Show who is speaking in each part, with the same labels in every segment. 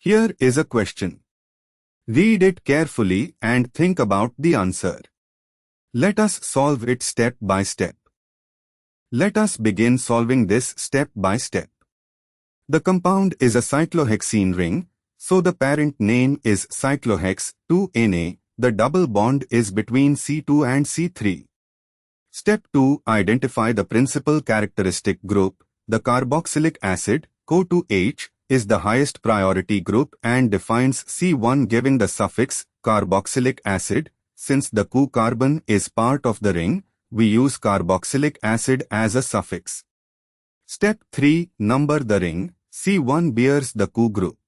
Speaker 1: Here is a question. Read it carefully and think about the answer. Let us solve it step by step. Let us begin solving this step by step. The compound is a cyclohexene ring, so the parent name is cyclohex 2Na. The double bond is between C2 and C3. Step 2. Identify the principal characteristic group. The carboxylic acid, CO2H, is the highest priority group and defines C1 giving the suffix carboxylic acid. Since the CO carbon is part of the ring, we use carboxylic acid as a suffix. Step 3. Number the ring. C1 bears the CO group.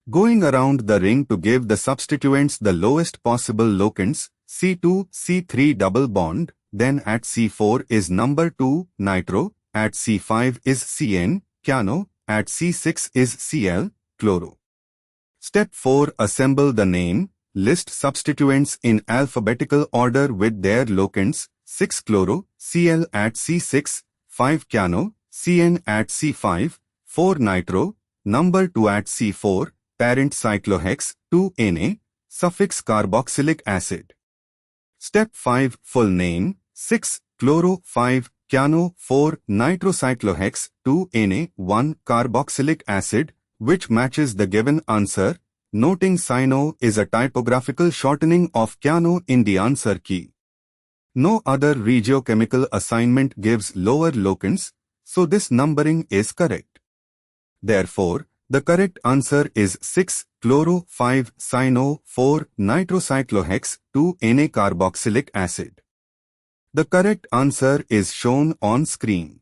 Speaker 1: Going around the ring to give the substituents the lowest possible locants, C2, C3 double bond, then at C4 is number 2, nitro, at C5 is Cn, cyano, at C6 is Cl, chloro. Step 4. Assemble the name. List substituents in alphabetical order with their locants, 6 chloro, Cl at C6, 5 cyano, Cn at C5, 4 nitro, number 2 at C4, parent cyclohex, 2Na, suffix carboxylic acid. Step 5. Full name, 6 chloro, 5 cyano, 4 nitrocyclohex, 2Na, 1 carboxylic acid, which matches the given answer. Noting cyano is a typographical shortening of cyano in the answer key. No other regiochemical assignment gives lower locants, so this numbering is correct. Therefore, the correct answer is 6 chloro 5 cyano 4 nitrocyclohex 2Na carboxylic acid. The correct answer is shown on screen.